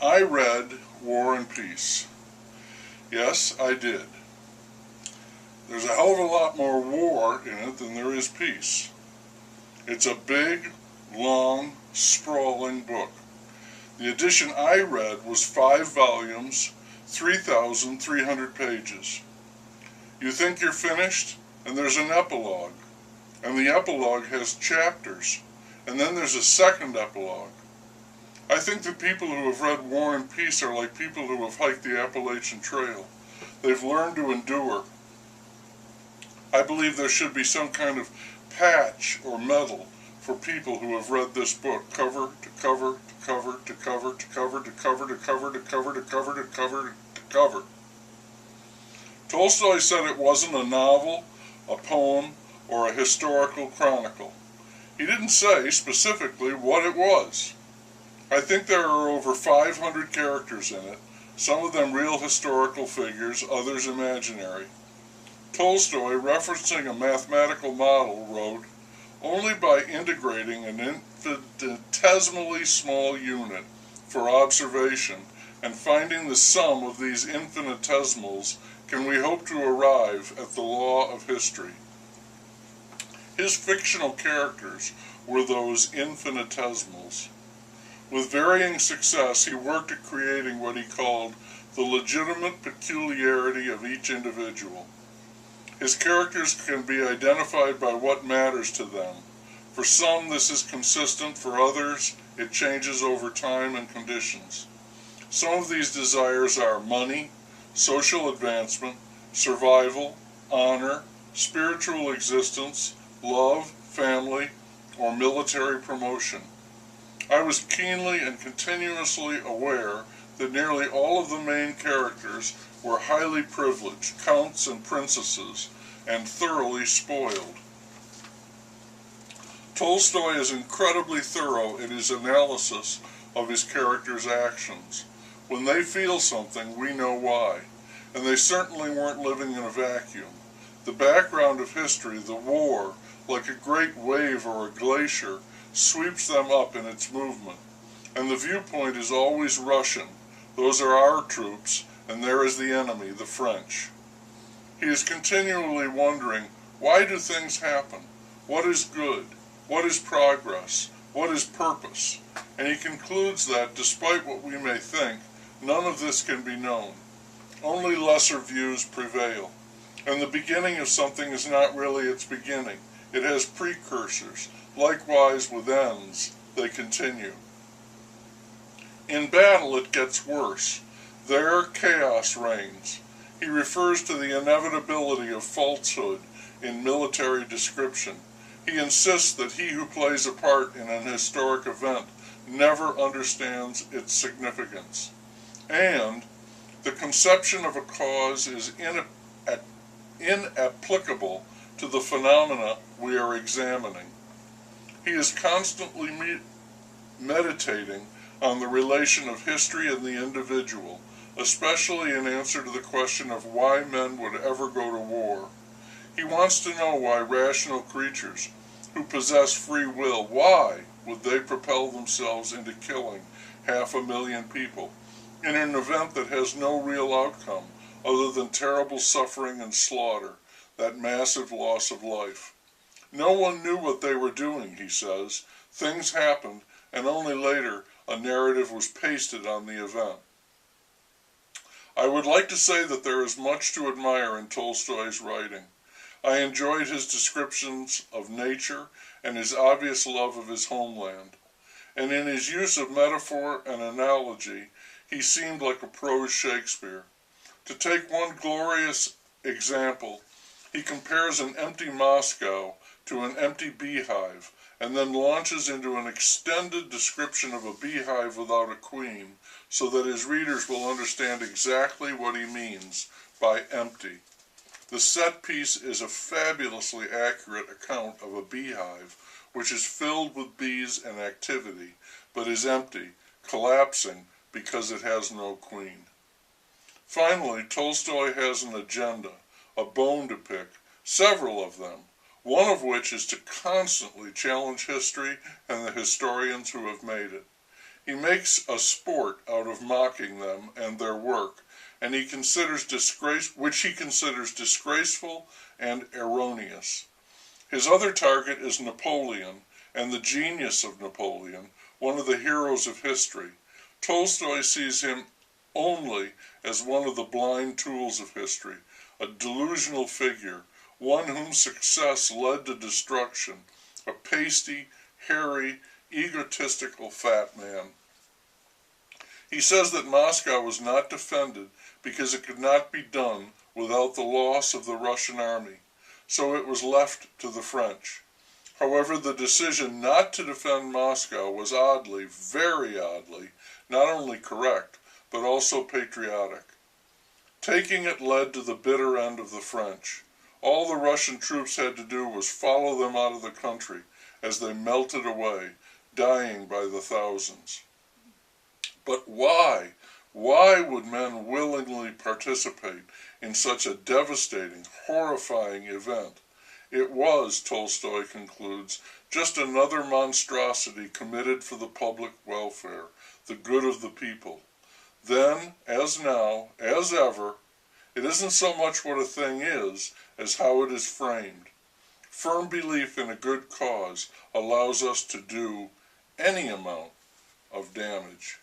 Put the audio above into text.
I read War and Peace. Yes, I did. There's a hell of a lot more war in it than there is peace. It's a big, long, sprawling book. The edition I read was 5 volumes, 3,300 pages. You think you're finished, and there's an epilogue. And the epilogue has chapters. And then there's a second epilogue. I think that people who have read War and Peace are like people who have hiked the Appalachian Trail. They've learned to endure. I believe there should be some kind of patch or medal for people who have read this book cover to cover to cover to cover to cover to cover to cover to cover to cover to cover to cover. Tolstoy said it wasn't a novel, a poem, or a historical chronicle. He didn't say specifically what it was. I think there are over 500 characters in it, some of them real historical figures, others imaginary. Tolstoy, referencing a mathematical model, wrote, "Only by integrating an infinitesimally small unit for observation and finding the sum of these infinitesimals can we hope to arrive at the law of history." His fictional characters were those infinitesimals. With varying success, he worked at creating what he called the legitimate peculiarity of each individual. His characters can be identified by what matters to them. For some, this is consistent. For others, it changes over time and conditions. Some of these desires are money, social advancement, survival, honor, spiritual existence, love, family, or military promotion. I was keenly and continuously aware that nearly all of the main characters were highly privileged, counts and princesses, and thoroughly spoiled. Tolstoy is incredibly thorough in his analysis of his characters' actions. When they feel something, we know why, and they certainly weren't living in a vacuum. The background of history, the war, like a great wave or a glacier, sweeps them up in its movement. And the viewpoint is always Russian. Those are our troops, and there is the enemy, the French. He is continually wondering, why do things happen? What is good? What is progress? What is purpose? And he concludes that, despite what we may think, none of this can be known. Only lesser views prevail. And the beginning of something is not really its beginning. It has precursors. Likewise with ends, they continue. In battle it gets worse. There chaos reigns. He refers to the inevitability of falsehood in military description. He insists that he who plays a part in an historic event never understands its significance. And the conception of a cause is inapplicable to the phenomena we are examining. He is constantly meditating on the relation of history and the individual, especially in answer to the question of why men would ever go to war. He wants to know why rational creatures who possess free will, why would they propel themselves into killing 500,000 people in an event that has no real outcome other than terrible suffering and slaughter, that massive loss of life. No one knew what they were doing, he says. Things happened, and only later a narrative was pasted on the event. I would like to say that there is much to admire in Tolstoy's writing. I enjoyed his descriptions of nature and his obvious love of his homeland. And in his use of metaphor and analogy, he seemed like a prose Shakespeare. To take one glorious example, he compares an empty Moscow to an empty beehive, and then launches into an extended description of a beehive without a queen, so that his readers will understand exactly what he means by empty. The set piece is a fabulously accurate account of a beehive, which is filled with bees and activity, but is empty, collapsing because it has no queen. Finally, Tolstoy has an agenda, a bone to pick, several of them, one of which is to constantly challenge history and the historians who have made it. He makes a sport out of mocking them and their work, and which he considers disgraceful and erroneous. His other target is Napoleon and the genius of Napoleon, one of the heroes of history. Tolstoy sees him only as one of the blind tools of history, a delusional figure, one whom success led to destruction, a pasty, hairy, egotistical fat man. He says that Moscow was not defended because it could not be done without the loss of the Russian army, so it was left to the French. However, the decision not to defend Moscow was oddly, very oddly, not only correct, but also patriotic. Taking it led to the bitter end of the French. All the Russian troops had to do was follow them out of the country as they melted away, dying by the thousands. But why? Why would men willingly participate in such a devastating, horrifying event? It was, Tolstoy concludes, just another monstrosity committed for the public welfare, the good of the people. Then, as now, as ever, it isn't so much what a thing is as how it is framed. Firm belief in a good cause allows us to do any amount of damage.